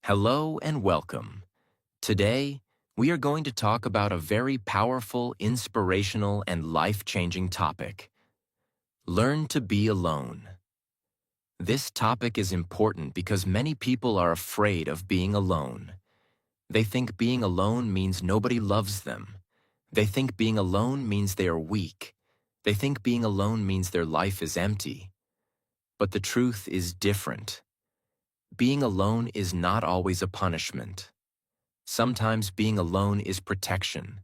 Hello and welcome. Today, we are going to talk about a very powerful, inspirational, and life-changing topic. Learn to be alone. This topic is important because many people are afraid of being alone. They think being alone means nobody loves them. They think being alone means they are weak. They think being alone means their life is empty. But the truth is different. Being alone is not always a punishment. Sometimes being alone is protection.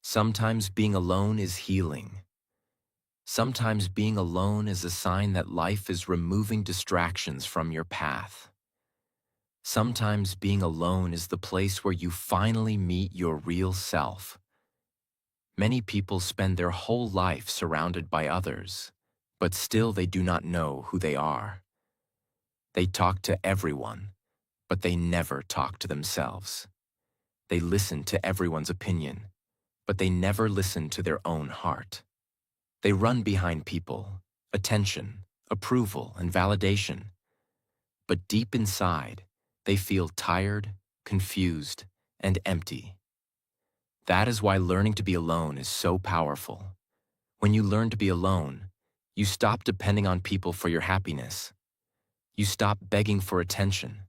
Sometimes being alone is healing. Sometimes being alone is a sign that life is removing distractions from your path. Sometimes being alone is the place where you finally meet your real self. Many people spend their whole life surrounded by others, but still they do not know who they are. They talk to everyone, but they never talk to themselves. They listen to everyone's opinion, but they never listen to their own heart. They run behind people, attention, approval, and validation. But deep inside, they feel tired, confused, and empty. That is why learning to be alone is so powerful. When you learn to be alone, you stop depending on people for your happiness. You stop begging for attention.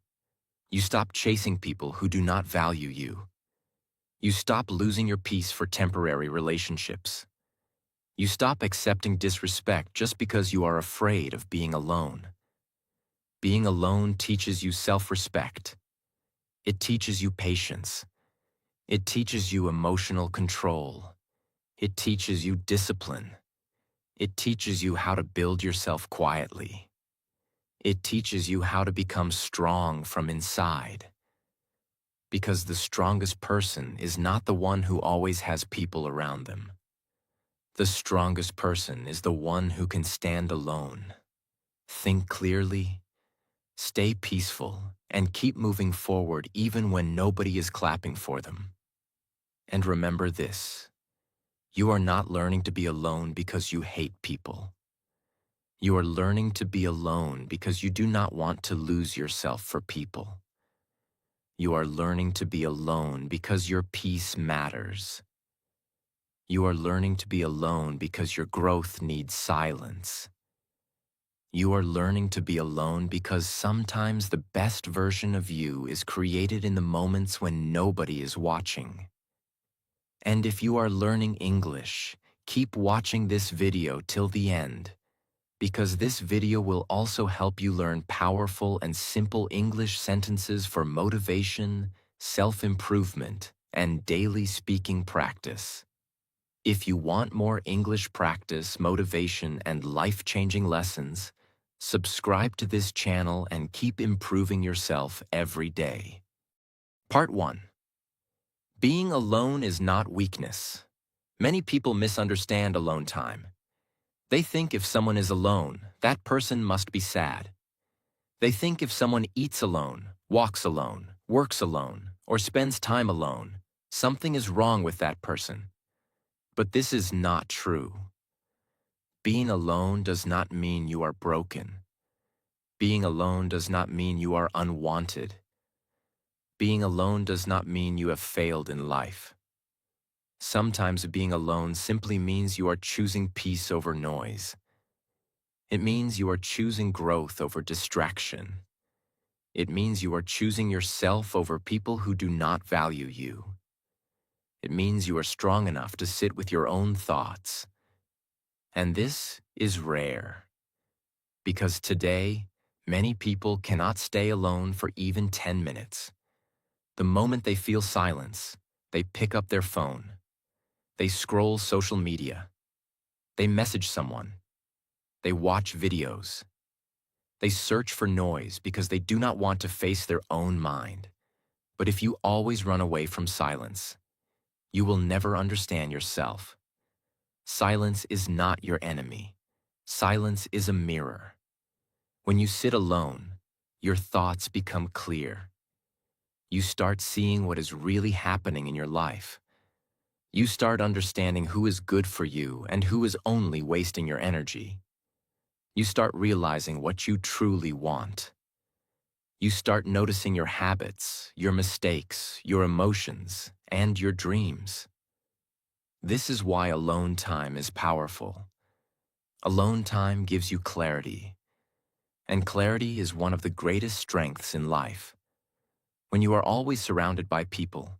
You stop chasing people who do not value you. You stop losing your peace for temporary relationships. You stop accepting disrespect just because you are afraid of being alone. Being alone teaches you self-respect. It teaches you patience. It teaches you emotional control. It teaches you discipline. It teaches you how to build yourself quietly. It teaches you how to become strong from inside. Because the strongest person is not the one who always has people around them. The strongest person is the one who can stand alone, think clearly, stay peaceful, and keep moving forward even when nobody is clapping for them. And remember this: you are not learning to be alone because you hate people. You are learning to be alone because you do not want to lose yourself for people. You are learning to be alone because your peace matters. You are learning to be alone because your growth needs silence. You are learning to be alone because sometimes the best version of you is created in the moments when nobody is watching. And if you are learning English, keep watching this video till the end, because this video will also help you learn powerful and simple English sentences for motivation, self-improvement, and daily speaking practice. If you want more English practice, motivation, and life-changing lessons, subscribe to this channel and keep improving yourself every day. Part 1. Being alone is not weakness. Many people misunderstand alone time. They think if someone is alone, that person must be sad. They think if someone eats alone, walks alone, works alone, or spends time alone, something is wrong with that person. But this is not true. Being alone does not mean you are broken. Being alone does not mean you are unwanted. Being alone does not mean you have failed in life. Sometimes being alone simply means you are choosing peace over noise. It means you are choosing growth over distraction. It means you are choosing yourself over people who do not value you. It means you are strong enough to sit with your own thoughts. And this is rare. Because today, many people cannot stay alone for even 10 minutes. The moment they feel silence, they pick up their phone. They scroll social media. They message someone. They watch videos. They search for noise because they do not want to face their own mind. But if you always run away from silence, you will never understand yourself. Silence is not your enemy. Silence is a mirror. When you sit alone, your thoughts become clear. You start seeing what is really happening in your life. You start understanding who is good for you and who is only wasting your energy. You start realizing what you truly want. You start noticing your habits, your mistakes, your emotions, and your dreams. This is why alone time is powerful. Alone time gives you clarity, and clarity is one of the greatest strengths in life. When you are always surrounded by people,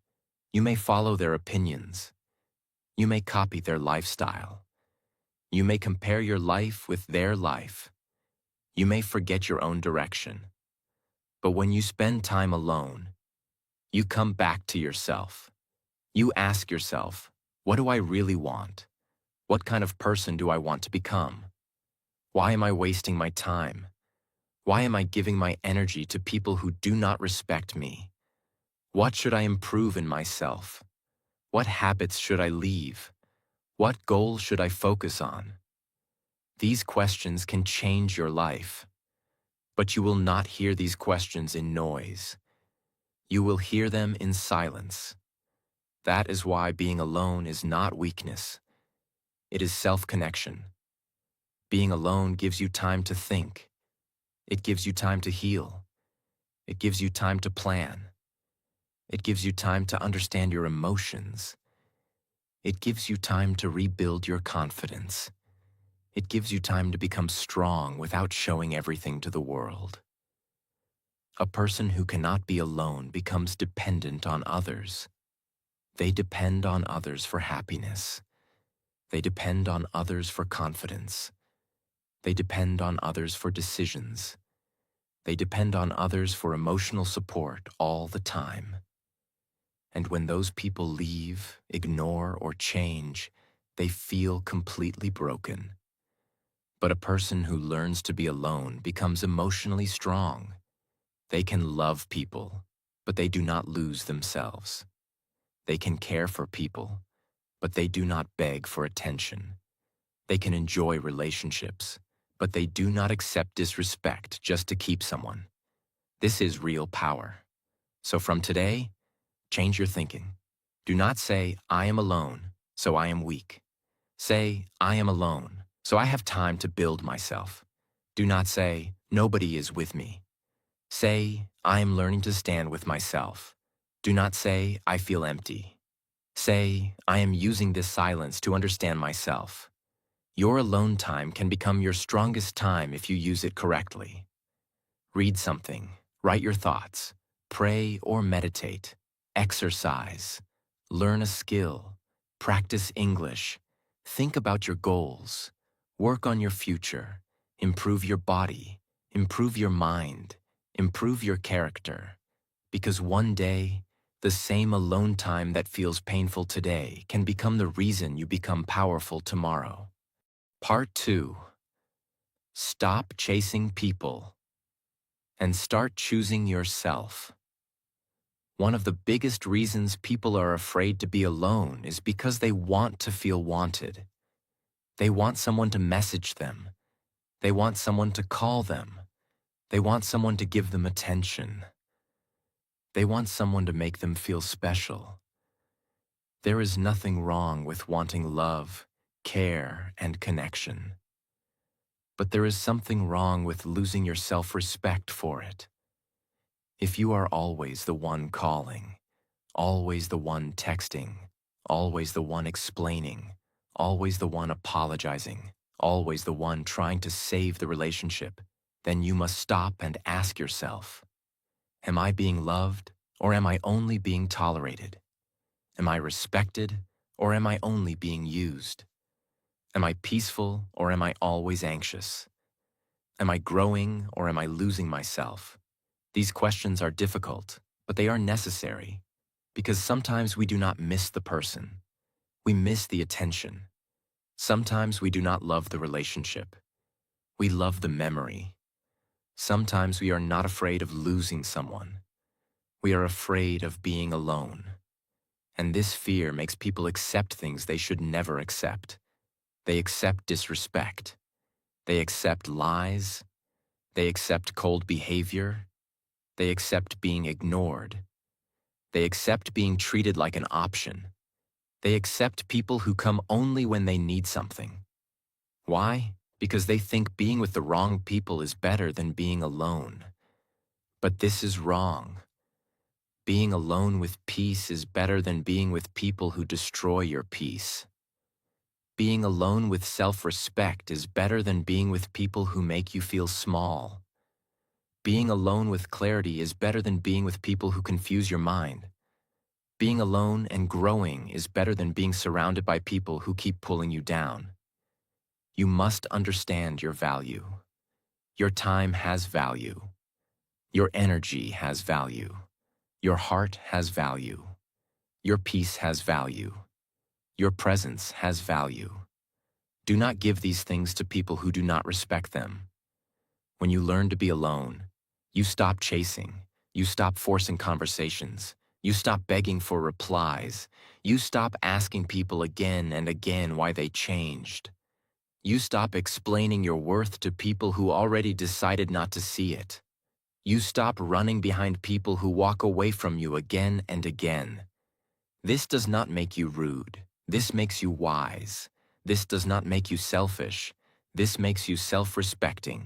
you may follow their opinions. You may copy their lifestyle. You may compare your life with their life. You may forget your own direction. But when you spend time alone, you come back to yourself. You ask yourself, what do I really want? What kind of person do I want to become? Why am I wasting my time? Why am I giving my energy to people who do not respect me? What should I improve in myself? What habits should I leave? What goals should I focus on? These questions can change your life. But you will not hear these questions in noise. You will hear them in silence. That is why being alone is not weakness. It is self-connection. Being alone gives you time to think. It gives you time to heal. It gives you time to plan. It gives you time to understand your emotions. It gives you time to rebuild your confidence. It gives you time to become strong without showing everything to the world. A person who cannot be alone becomes dependent on others. They depend on others for happiness. They depend on others for confidence. They depend on others for decisions. They depend on others for emotional support all the time. And when those people leave, ignore, or change, they feel completely broken. But a person who learns to be alone becomes emotionally strong. They can love people, but they do not lose themselves. They can care for people, but they do not beg for attention. They can enjoy relationships, but they do not accept disrespect just to keep someone. This is real power. So from today, change your thinking. Do not say, I am alone, so I am weak. Say, I am alone, so I have time to build myself. Do not say, nobody is with me. Say, I am learning to stand with myself. Do not say, I feel empty. Say, I am using this silence to understand myself. Your alone time can become your strongest time if you use it correctly. Read something, write your thoughts, pray or meditate, exercise, learn a skill, practice English, think about your goals, work on your future, improve your body, improve your mind, improve your character. Because one day, the same alone time that feels painful today can become the reason you become powerful tomorrow. Part 2. Stop chasing people and start choosing yourself. One of the biggest reasons people are afraid to be alone is because they want to feel wanted. They want someone to message them. They want someone to call them. They want someone to give them attention. They want someone to make them feel special. There is nothing wrong with wanting love, care, and connection. But there is something wrong with losing your self-respect for it. If you are always the one calling, always the one texting, always the one explaining, always the one apologizing, always the one trying to save the relationship, then you must stop and ask yourself, am I being loved or am I only being tolerated? Am I respected or am I only being used? Am I peaceful or am I always anxious? Am I growing or am I losing myself? These questions are difficult, but they are necessary, because sometimes we do not miss the person. We miss the attention. Sometimes we do not love the relationship. We love the memory. Sometimes we are not afraid of losing someone. We are afraid of being alone. And this fear makes people accept things they should never accept. They accept disrespect. They accept lies. They accept cold behavior. They accept being ignored. They accept being treated like an option. They accept people who come only when they need something. Why? Because they think being with the wrong people is better than being alone. But this is wrong. Being alone with peace is better than being with people who destroy your peace. Being alone with self-respect is better than being with people who make you feel small. Being alone with clarity is better than being with people who confuse your mind. Being alone and growing is better than being surrounded by people who keep pulling you down. You must understand your value. Your time has value. Your energy has value. Your heart has value. Your peace has value. Your presence has value. Do not give these things to people who do not respect them. When you learn to be alone, you stop chasing. You stop forcing conversations. You stop begging for replies. You stop asking people again and again why they changed. You stop explaining your worth to people who already decided not to see it. You stop running behind people who walk away from you again and again. This does not make you rude. This makes you wise. This does not make you selfish. This makes you self-respecting.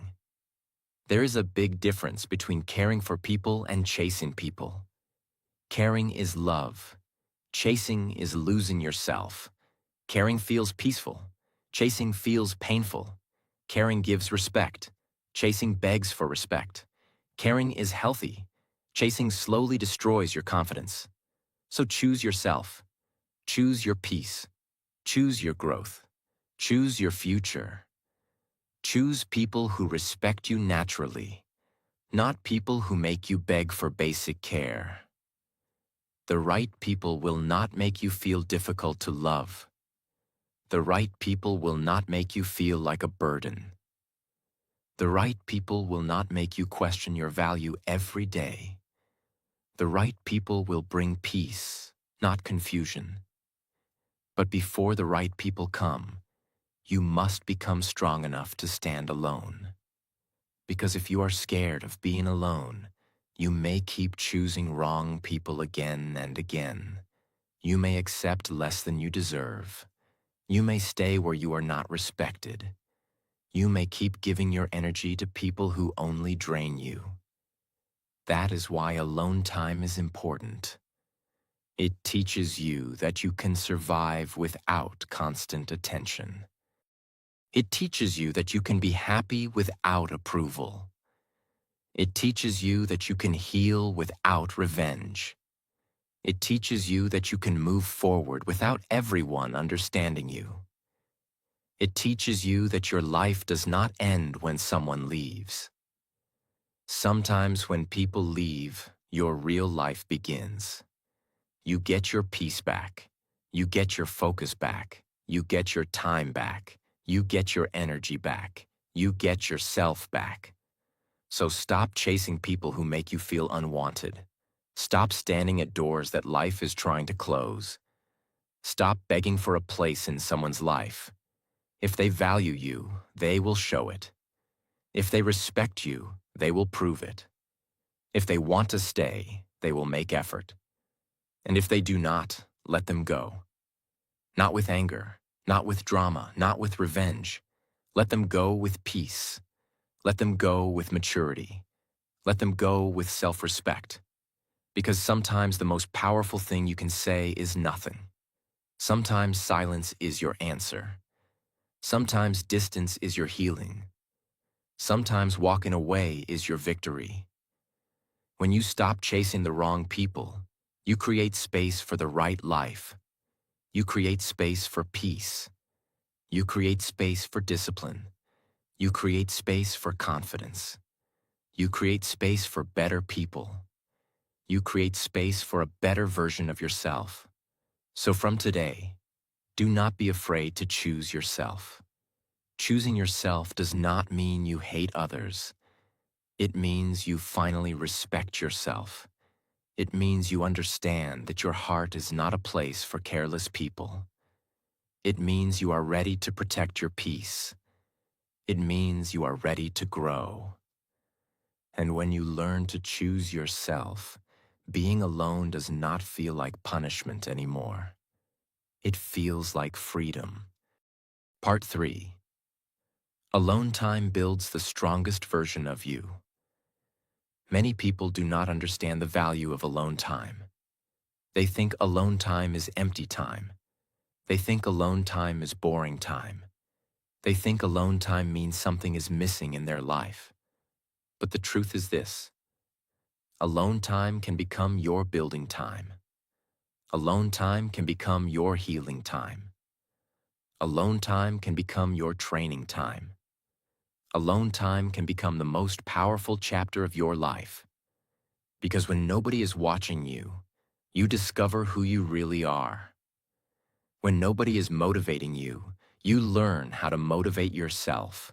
There is a big difference between caring for people and chasing people. Caring is love. Chasing is losing yourself. Caring feels peaceful. Chasing feels painful. Caring gives respect. Chasing begs for respect. Caring is healthy. Chasing slowly destroys your confidence. So choose yourself. Choose your peace. Choose your growth. Choose your future. Choose people who respect you naturally, not people who make you beg for basic care. The right people will not make you feel difficult to love. The right people will not make you feel like a burden. The right people will not make you question your value every day. The right people will bring peace, not confusion. But before the right people come, you must become strong enough to stand alone. Because if you are scared of being alone, you may keep choosing wrong people again and again. You may accept less than you deserve. You may stay where you are not respected. You may keep giving your energy to people who only drain you. That is why alone time is important. It teaches you that you can survive without constant attention. It teaches you that you can be happy without approval. It teaches you that you can heal without revenge. It teaches you that you can move forward without everyone understanding you. It teaches you that your life does not end when someone leaves. Sometimes when people leave, your real life begins. You get your peace back. You get your focus back. You get your time back. You get your energy back. You get yourself back. So stop chasing people who make you feel unwanted. Stop standing at doors that life is trying to close. Stop begging for a place in someone's life. If they value you, they will show it. If they respect you, they will prove it. If they want to stay, they will make effort. And if they do not, let them go. Not with anger, not with drama, not with revenge. Let them go with peace. Let them go with maturity. Let them go with self-respect. Because sometimes the most powerful thing you can say is nothing. Sometimes silence is your answer. Sometimes distance is your healing. Sometimes walking away is your victory. When you stop chasing the wrong people, you create space for the right life. You create space for peace. You create space for discipline. You create space for confidence. You create space for better people. You create space for a better version of yourself. So from today, do not be afraid to choose yourself. Choosing yourself does not mean you hate others. It means you finally respect yourself. It means you understand that your heart is not a place for careless people. It means you are ready to protect your peace. It means you are ready to grow. And when you learn to choose yourself, being alone does not feel like punishment anymore. It feels like freedom. Part 3. Alone time builds the strongest version of you. Many people do not understand the value of alone time. They think alone time is empty time. They think alone time is boring time. They think alone time means something is missing in their life. But the truth is this: alone time can become your building time. Alone time can become your healing time. Alone time can become your training time. Alone time can become the most powerful chapter of your life. Because when nobody is watching you, you discover who you really are. When nobody is motivating you, you learn how to motivate yourself.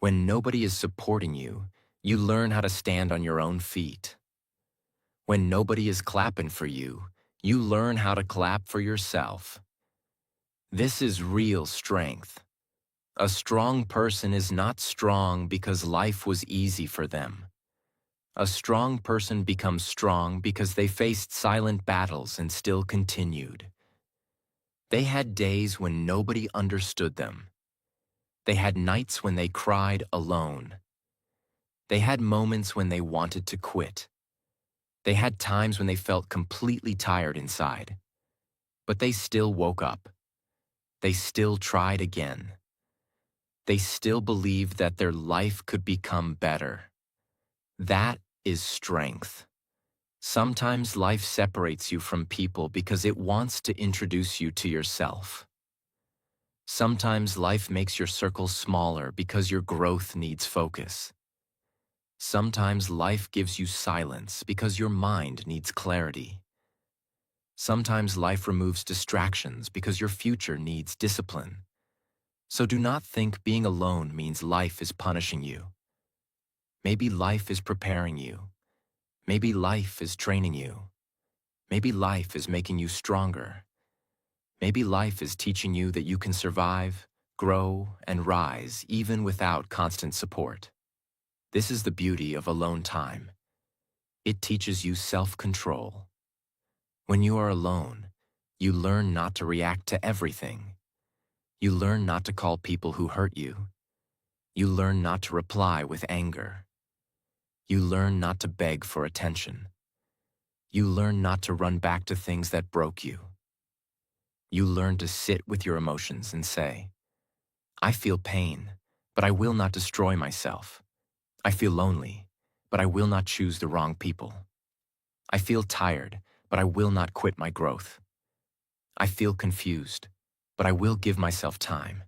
When nobody is supporting you, you learn how to stand on your own feet. When nobody is clapping for you, you learn how to clap for yourself. This is real strength. A strong person is not strong because life was easy for them. A strong person becomes strong because they faced silent battles and still continued. They had days when nobody understood them. They had nights when they cried alone. They had moments when they wanted to quit. They had times when they felt completely tired inside. But they still woke up. They still tried again. They still believed that their life could become better. That is strength. Sometimes life separates you from people because it wants to introduce you to yourself. Sometimes life makes your circle smaller because your growth needs focus. Sometimes life gives you silence because your mind needs clarity. Sometimes life removes distractions because your future needs discipline. So do not think being alone means life is punishing you. Maybe life is preparing you. Maybe life is training you. Maybe life is making you stronger. Maybe life is teaching you that you can survive, grow, and rise even without constant support. This is the beauty of alone time. It teaches you self-control. When you are alone, you learn not to react to everything. You learn not to call people who hurt you. You learn not to reply with anger. You learn not to beg for attention. You learn not to run back to things that broke you. You learn to sit with your emotions and say, I feel pain, but I will not destroy myself. I feel lonely, but I will not choose the wrong people. I feel tired, but I will not quit my growth. I feel confused, but I will give myself time.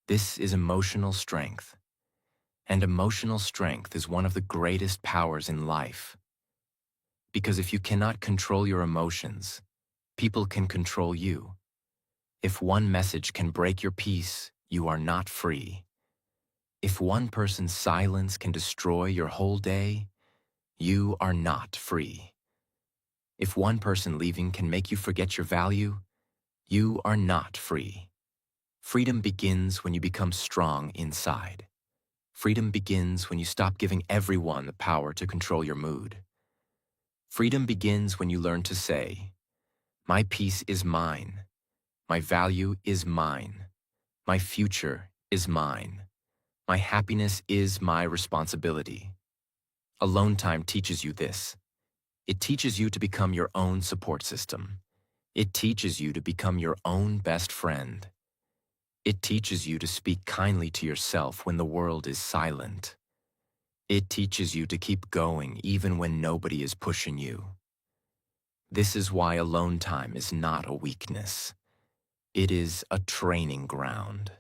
This is emotional strength. And emotional strength is one of the greatest powers in life. Because if you cannot control your emotions, people can control you. If one message can break your peace, you are not free. If one person's silence can destroy your whole day, you are not free. If one person leaving can make you forget your value, you are not free. Freedom begins when you become strong inside. Freedom begins when you stop giving everyone the power to control your mood. Freedom begins when you learn to say, my peace is mine. My value is mine. My future is mine. My happiness is my responsibility. Alone time teaches you this. It teaches you to become your own support system. It teaches you to become your own best friend. It teaches you to speak kindly to yourself when the world is silent. It teaches you to keep going even when nobody is pushing you. This is why alone time is not a weakness. It is a training ground.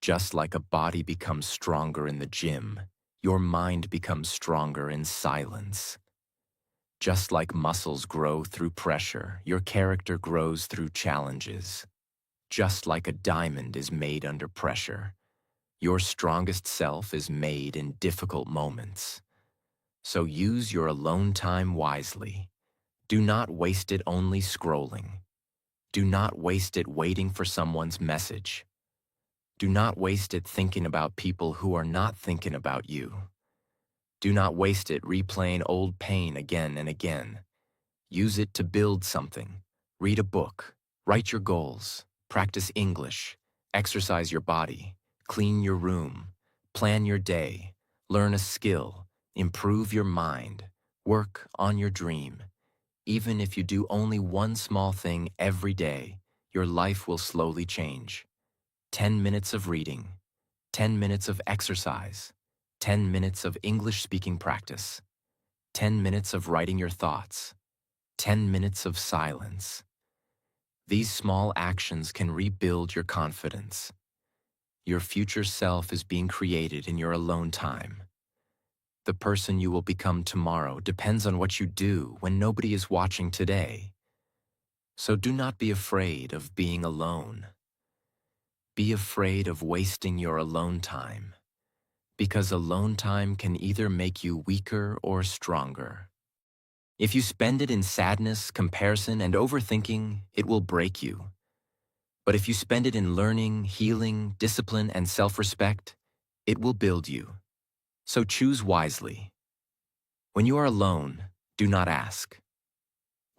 Just like a body becomes stronger in the gym, your mind becomes stronger in silence. Just like muscles grow through pressure, your character grows through challenges. Just like a diamond is made under pressure, your strongest self is made in difficult moments. So use your alone time wisely. Do not waste it only scrolling. Do not waste it waiting for someone's message. Do not waste it thinking about people who are not thinking about you. Do not waste it replaying old pain again and again. Use it to build something. Read a book. Write your goals. Practice English. Exercise your body. Clean your room. Plan your day. Learn a skill. Improve your mind. Work on your dream. Even if you do only one small thing every day, your life will slowly change. 10 minutes of reading, 10 minutes of exercise, 10 minutes of English speaking practice, 10 minutes of writing your thoughts, 10 minutes of silence. These small actions can rebuild your confidence. Your future self is being created in your alone time. The person you will become tomorrow depends on what you do when nobody is watching today. So do not be afraid of being alone. Be afraid of wasting your alone time, because alone time can either make you weaker or stronger. If you spend it in sadness, comparison, and overthinking, it will break you. But if you spend it in learning, healing, discipline, and self-respect, it will build you. So choose wisely. When you are alone, do not ask,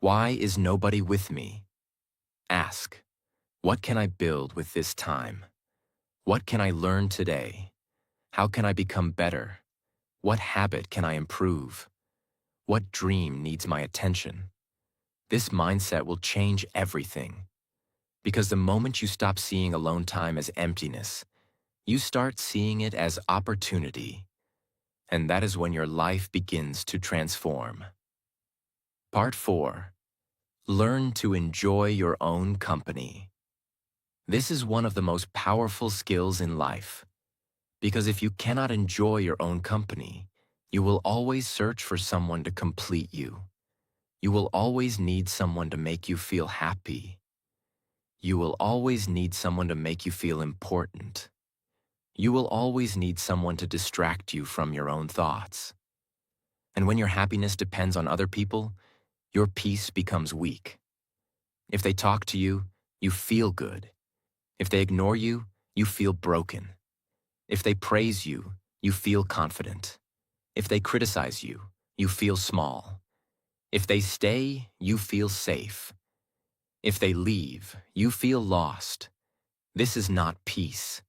"Why is nobody with me?" Ask, "What can I build with this time? What can I learn today? How can I become better? What habit can I improve? What dream needs my attention?" This mindset will change everything. Because the moment you stop seeing alone time as emptiness, you start seeing it as opportunity. And that is when your life begins to transform. Part 4. Learn to enjoy your own company. This is one of the most powerful skills in life. Because if you cannot enjoy your own company, you will always search for someone to complete you. You will always need someone to make you feel happy. You will always need someone to make you feel important. You will always need someone to distract you from your own thoughts. And when your happiness depends on other people, your peace becomes weak. If they talk to you, you feel good. If they ignore you, you feel broken. If they praise you, you feel confident. If they criticize you, you feel small. If they stay, you feel safe. If they leave, you feel lost. This is not peace.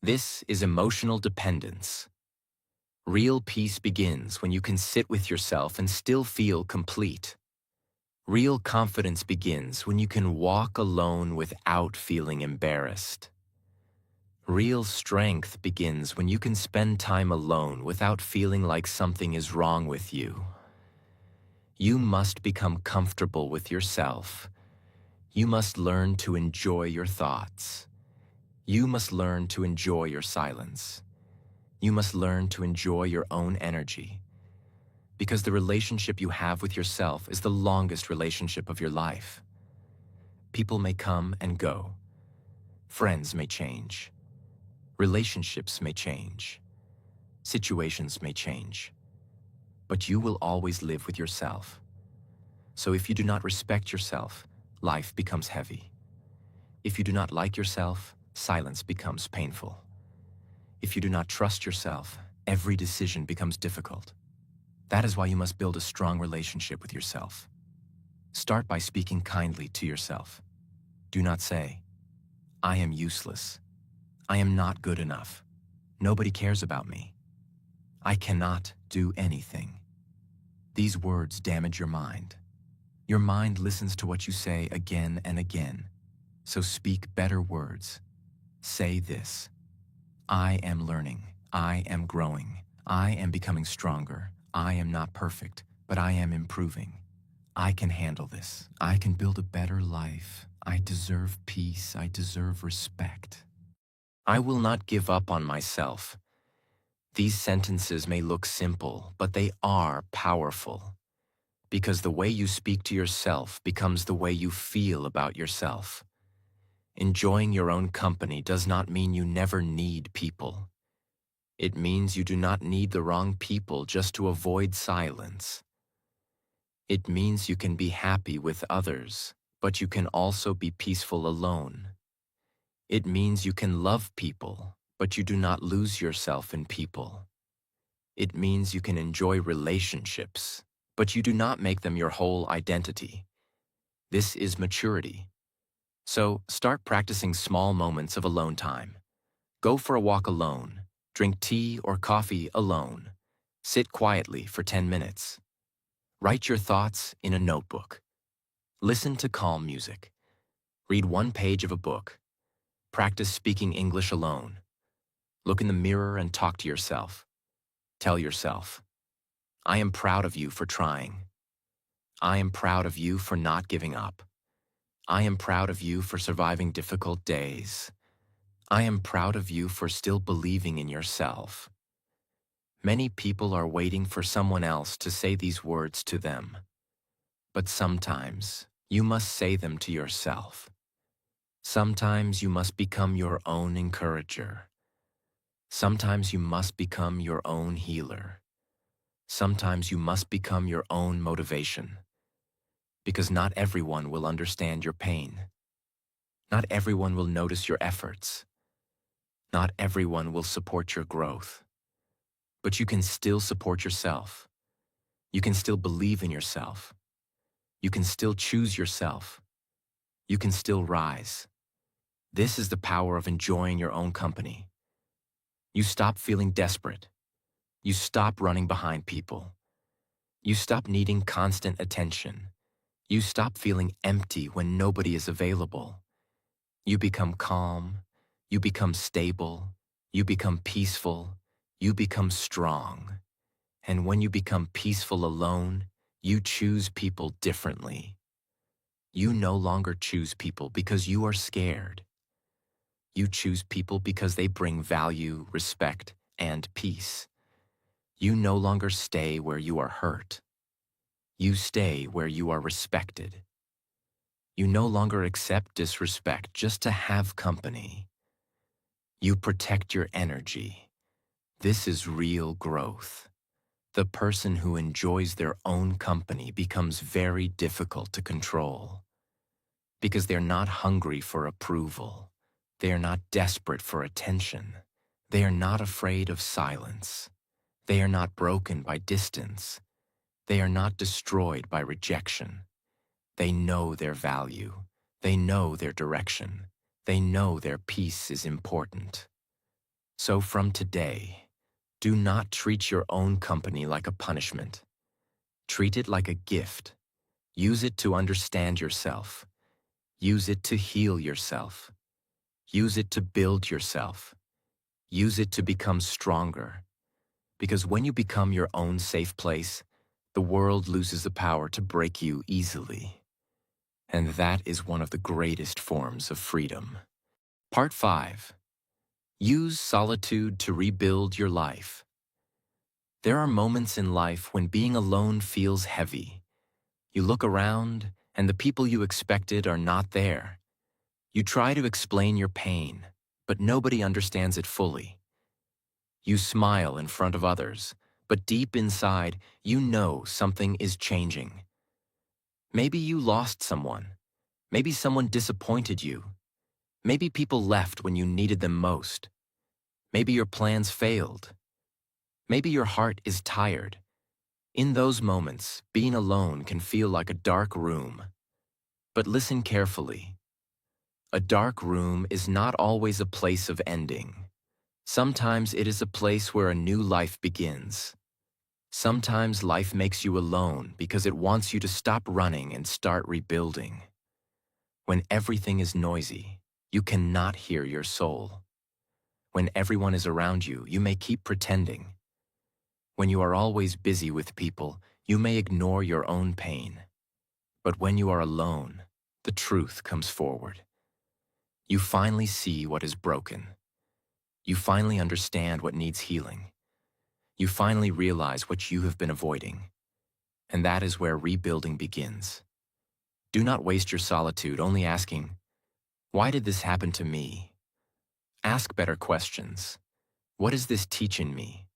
This is emotional dependence. Real peace begins when you can sit with yourself and still feel complete. Real confidence begins when you can walk alone without feeling embarrassed. Real strength begins when you can spend time alone without feeling like something is wrong with you. You must become comfortable with yourself. You must learn to enjoy your thoughts. You must learn to enjoy your silence. You must learn to enjoy your own energy. Because the relationship you have with yourself is the longest relationship of your life. People may come and go. Friends may change. Relationships may change. Situations may change. But you will always live with yourself. So if you do not respect yourself, life becomes heavy. If you do not like yourself, silence becomes painful. If you do not trust yourself, every decision becomes difficult. That is why you must build a strong relationship with yourself. Start by speaking kindly to yourself. Do not say, "I am useless. I am not good enough. Nobody cares about me. I cannot do anything." These words damage your mind. Your mind listens to what you say again and again. So speak better words. Say this: "I am learning. I am growing. I am becoming stronger. I am not perfect, but I am improving. I can handle this. I can build a better life. I deserve peace. I deserve respect. I will not give up on myself." These sentences may look simple, but they are powerful. Because the way you speak to yourself becomes the way you feel about yourself. Enjoying your own company does not mean you never need people. It means you do not need the wrong people just to avoid silence. It means you can be happy with others, but you can also be peaceful alone. It means you can love people, but you do not lose yourself in people. It means you can enjoy relationships, but you do not make them your whole identity. This is maturity. So start practicing small moments of alone time. Go for a walk alone. Drink tea or coffee alone. Sit quietly for 10 minutes. Write your thoughts in a notebook. Listen to calm music. Read one page of a book. Practice speaking English alone. Look in the mirror and talk to yourself. Tell yourself, I am proud of you for trying. I am proud of you for not giving up. I am proud of you for surviving difficult days. I am proud of you for still believing in yourself. Many people are waiting for someone else to say these words to them. But sometimes you must say them to yourself. Sometimes you must become your own encourager. Sometimes you must become your own healer. Sometimes you must become your own motivation. Because not everyone will understand your pain. Not everyone will notice your efforts. Not everyone will support your growth. But you can still support yourself. You can still believe in yourself. You can still choose yourself. You can still rise. This is the power of enjoying your own company. You stop feeling desperate. You stop running behind people. You stop needing constant attention. You stop feeling empty when nobody is available. You become calm. You become stable. You become peaceful. You become strong. And when you become peaceful alone, you choose people differently. You no longer choose people because you are scared. You choose people because they bring value, respect, and peace. You no longer stay where you are hurt. You stay where you are respected. You no longer accept disrespect just to have company. You protect your energy. This is real growth. The person who enjoys their own company becomes very difficult to control because they're not hungry for approval. They are not desperate for attention. They are not afraid of silence. They are not broken by distance. They are not destroyed by rejection. They know their value. They know their direction. They know their peace is important. So from today, do not treat your own company like a punishment. Treat it like a gift. Use it to understand yourself. Use it to heal yourself. Use it to build yourself. Use it to become stronger. Because when you become your own safe place, the world loses the power to break you easily. And that is one of the greatest forms of freedom. Part 5. Use solitude to rebuild your life. There are moments in life when being alone feels heavy. You look around, and the people you expected are not there. You try to explain your pain, but nobody understands it fully. You smile in front of others, but deep inside, you know something is changing. Maybe you lost someone. Maybe someone disappointed you. Maybe people left when you needed them most. Maybe your plans failed. Maybe your heart is tired. In those moments, being alone can feel like a dark room. But listen carefully. A dark room is not always a place of ending. Sometimes it is a place where a new life begins. Sometimes life makes you alone because it wants you to stop running and start rebuilding. When everything is noisy, you cannot hear your soul. When everyone is around you, you may keep pretending. When you are always busy with people, you may ignore your own pain. But when you are alone, the truth comes forward. You finally see what is broken. You finally understand what needs healing. You finally realize what you have been avoiding. And that is where rebuilding begins. Do not waste your solitude only asking, why did this happen to me? Ask better questions. What is this teaching me?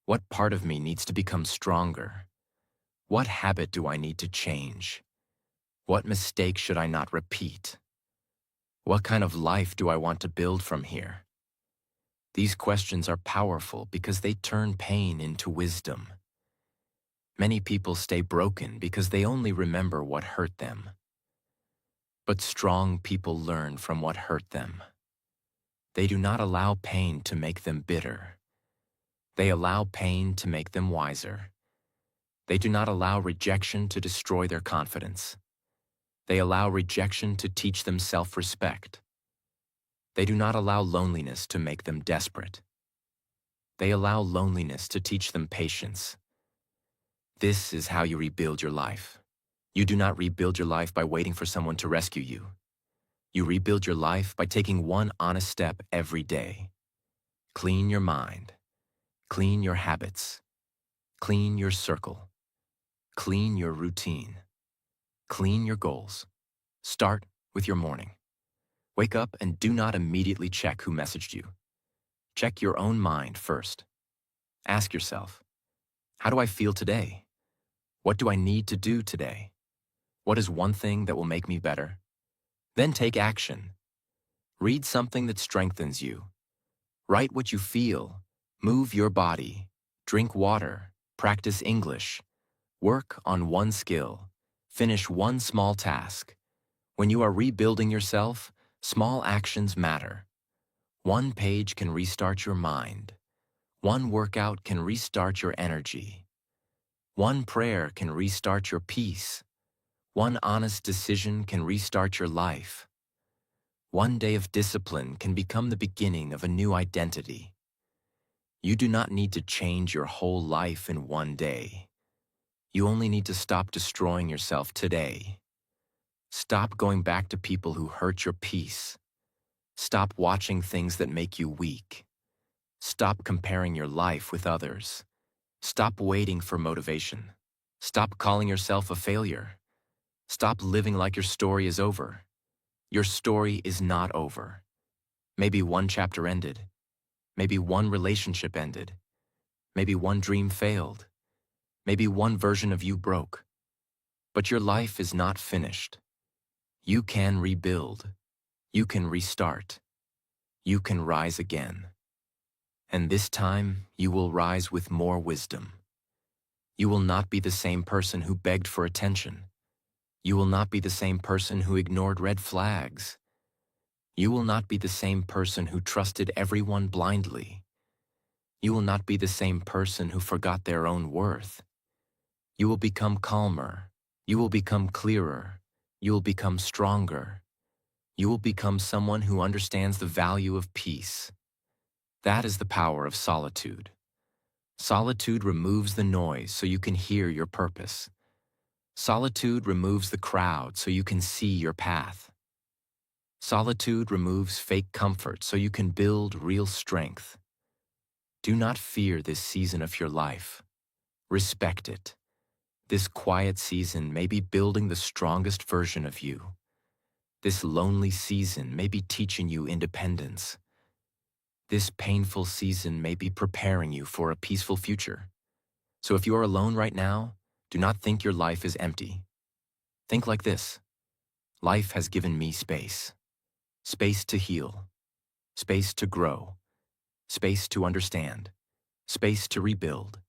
What part of me needs to become stronger? What habit do I need to change? What mistake should I not repeat? What kind of life do I want to build from here? These questions are powerful because they turn pain into wisdom. Many people stay broken because they only remember what hurt them. But strong people learn from what hurt them. They do not allow pain to make them bitter. They allow pain to make them wiser. They do not allow rejection to destroy their confidence. They allow rejection to teach them self-respect. They do not allow loneliness to make them desperate. They allow loneliness to teach them patience. This is how you rebuild your life. You do not rebuild your life by waiting for someone to rescue you. You rebuild your life by taking one honest step every day. Clean your mind. Clean your habits. Clean your circle. Clean your routine. Clean your goals. Start with your morning. Wake up and do not immediately check who messaged you. Check your own mind first. Ask yourself, how do I feel today? What do I need to do today? What is one thing that will make me better? Then take action. Read something that strengthens you. Write what you feel. Move your body. Drink water. Practice English. Work on one skill. Finish one small task. When you are rebuilding yourself, small actions matter. One page can restart your mind. One workout can restart your energy. One prayer can restart your peace. One honest decision can restart your life. One day of discipline can become the beginning of a new identity. You do not need to change your whole life in one day. You only need to stop destroying yourself today. Stop going back to people who hurt your peace. Stop watching things that make you weak. Stop comparing your life with others. Stop waiting for motivation. Stop calling yourself a failure. Stop living like your story is over. Your story is not over. Maybe one chapter ended. Maybe one relationship ended. Maybe one dream failed. Maybe one version of you broke. But your life is not finished. You can rebuild. You can restart. You can rise again. And this time, you will rise with more wisdom. You will not be the same person who begged for attention. You will not be the same person who ignored red flags. You will not be the same person who trusted everyone blindly. You will not be the same person who forgot their own worth. You will become calmer. You will become clearer. You will become stronger. You will become someone who understands the value of peace. That is the power of solitude. Solitude removes the noise so you can hear your purpose. Solitude removes the crowd so you can see your path. Solitude removes fake comfort so you can build real strength. Do not fear this season of your life. Respect it. This quiet season may be building the strongest version of you. This lonely season may be teaching you independence. This painful season may be preparing you for a peaceful future. So if you are alone right now, do not think your life is empty. Think like this. Life has given me space. Space to heal. Space to grow. Space to understand. Space to rebuild.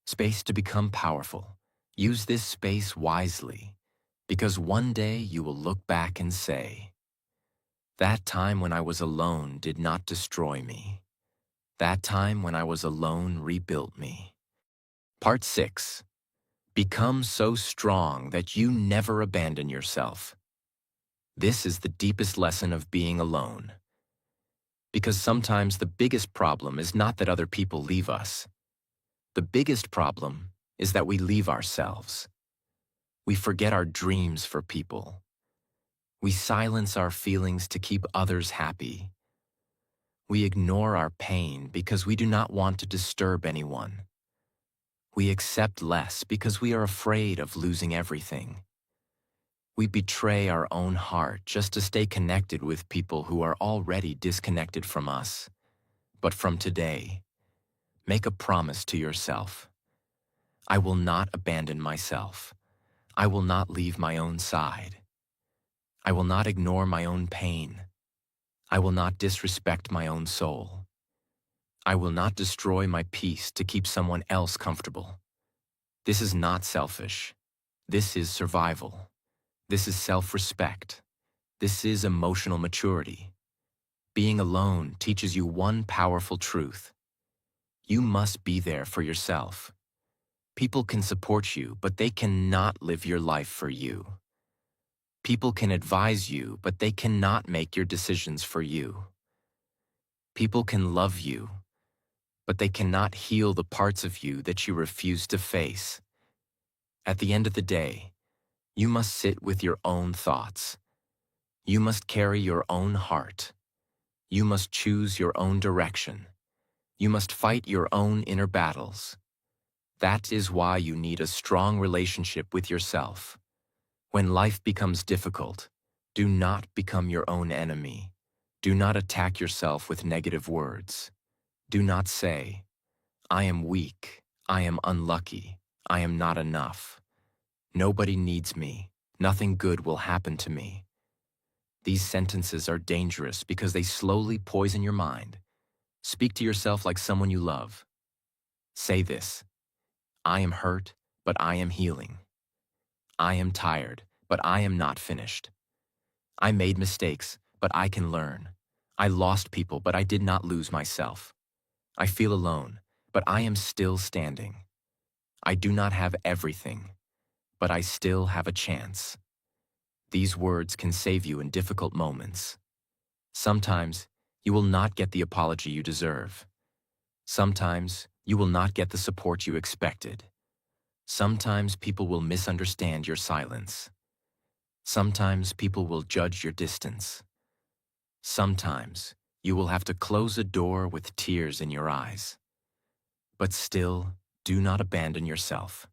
Space to become powerful. Use this space wisely, because one day you will look back and say, "That time when I was alone did not destroy me. That time when I was alone rebuilt me." Part 6. Become so strong that you never abandon yourself. This is the deepest lesson of being alone. Because sometimes the biggest problem is not that other people leave us. The biggest problem is that we leave ourselves. We forget our dreams for people. We silence our feelings to keep others happy. We ignore our pain because we do not want to disturb anyone. We accept less because we are afraid of losing everything. We betray our own heart just to stay connected with people who are already disconnected from us. But from today, make a promise to yourself. I will not abandon myself. I will not leave my own side. I will not ignore my own pain. I will not disrespect my own soul. I will not destroy my peace to keep someone else comfortable. This is not selfish. This is survival. This is self-respect. This is emotional maturity. Being alone teaches you one powerful truth. You must be there for yourself. People can support you, but they cannot live your life for you. People can advise you, but they cannot make your decisions for you. People can love you, but they cannot heal the parts of you that you refuse to face. At the end of the day, you must sit with your own thoughts. You must carry your own heart. You must choose your own direction. You must fight your own inner battles. That is why you need a strong relationship with yourself. When life becomes difficult, do not become your own enemy. Do not attack yourself with negative words. Do not say, "I am weak, I am unlucky, I am not enough. Nobody needs me, nothing good will happen to me." These sentences are dangerous because they slowly poison your mind. Speak to yourself like someone you love. Say this: "I am hurt, but I am healing. I am tired, but I am not finished. I made mistakes, but I can learn. I lost people, but I did not lose myself. I feel alone, but I am still standing. I do not have everything, but I still have a chance." These words can save you in difficult moments. Sometimes you will not get the apology you deserve. Sometimes you will not get the support you expected. Sometimes people will misunderstand your silence. Sometimes people will judge your distance. Sometimes you will have to close a door with tears in your eyes. But still, do not abandon yourself.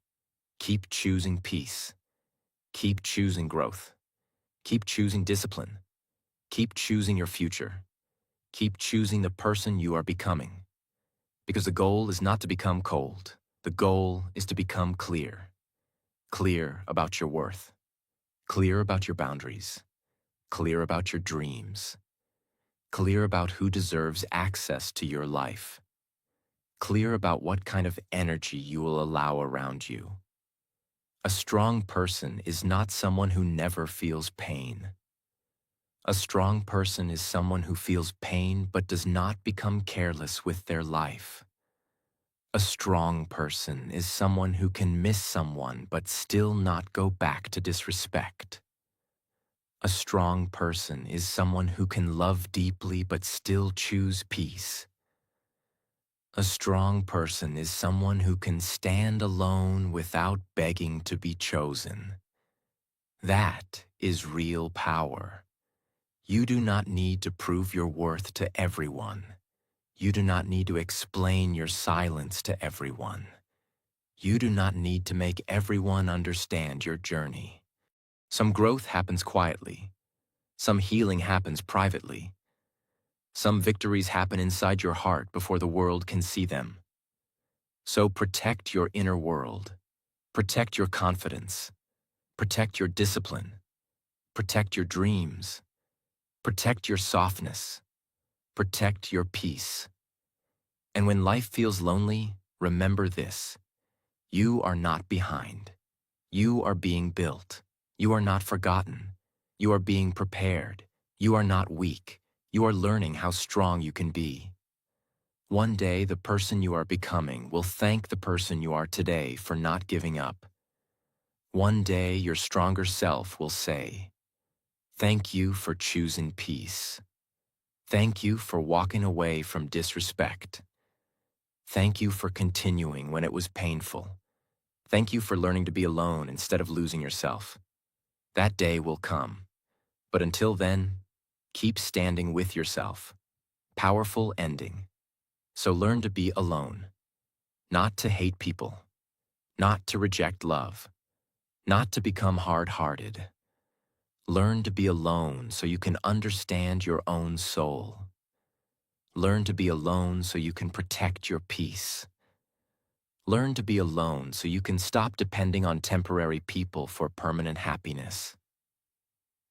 Keep choosing peace. Keep choosing growth. Keep choosing discipline. Keep choosing your future. Keep choosing the person you are becoming. Because the goal is not to become cold. The goal is to become clear. Clear about your worth. Clear about your boundaries. Clear about your dreams. Clear about who deserves access to your life. Clear about what kind of energy you will allow around you. A strong person is not someone who never feels pain. A strong person is someone who feels pain but does not become careless with their life. A strong person is someone who can miss someone but still not go back to disrespect. A strong person is someone who can love deeply but still choose peace. A strong person is someone who can stand alone without begging to be chosen. That is real power. You do not need to prove your worth to everyone. You do not need to explain your silence to everyone. You do not need to make everyone understand your journey. Some growth happens quietly. Some healing happens privately. Some victories happen inside your heart before the world can see them. So protect your inner world. Protect your confidence. Protect your discipline. Protect your dreams. Protect your softness. Protect your peace. And when life feels lonely, remember this: you are not behind. You are being built. You are not forgotten. You are being prepared. You are not weak. You are learning how strong you can be. One day, the person you are becoming will thank the person you are today for not giving up. One day, your stronger self will say, "Thank you for choosing peace. Thank you for walking away from disrespect. Thank you for continuing when it was painful. Thank you for learning to be alone instead of losing yourself." That day will come. But until then, keep standing with yourself. Powerful ending. So learn to be alone. Not to hate people. Not to reject love. Not to become hard-hearted. Learn to be alone so you can understand your own soul. Learn to be alone so you can protect your peace. Learn to be alone so you can stop depending on temporary people for permanent happiness.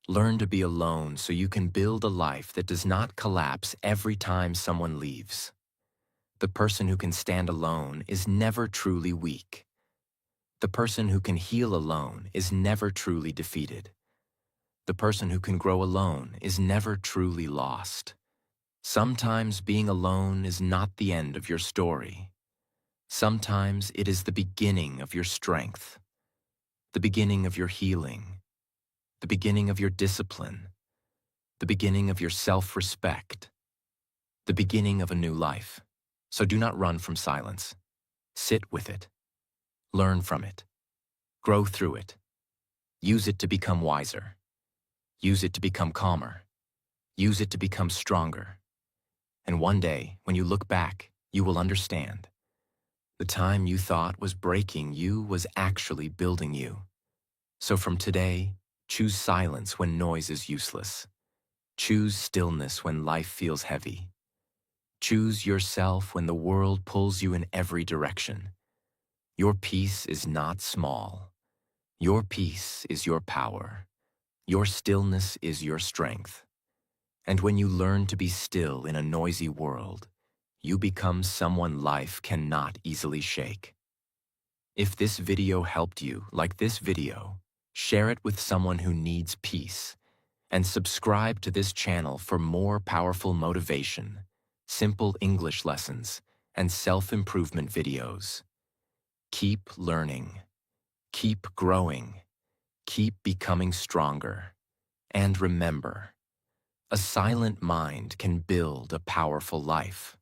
Learn to be alone so you can build a life that does not collapse every time someone leaves. The person who can stand alone is never truly weak. The person who can heal alone is never truly defeated. The person who can grow alone is never truly lost. Sometimes being alone is not the end of your story. Sometimes it is the beginning of your strength, the beginning of your healing, the beginning of your discipline, the beginning of your self-respect, the beginning of a new life. So do not run from silence. Sit with it. Learn from it. Grow through it. Use it to become wiser. Use it to become calmer. Use it to become stronger. And one day, when you look back, you will understand. The time you thought was breaking you was actually building you. So from today, choose silence when noise is useless. Choose stillness when life feels heavy. Choose yourself when the world pulls you in every direction. Your peace is not small. Your peace is your power. Your stillness is your strength. And when you learn to be still in a noisy world, you become someone life cannot easily shake. If this video helped you, like this video, share it with someone who needs peace, and subscribe to this channel for more powerful motivation, simple English lessons, and self-improvement videos. Keep learning, keep growing, keep becoming stronger, and remember, a silent mind can build a powerful life.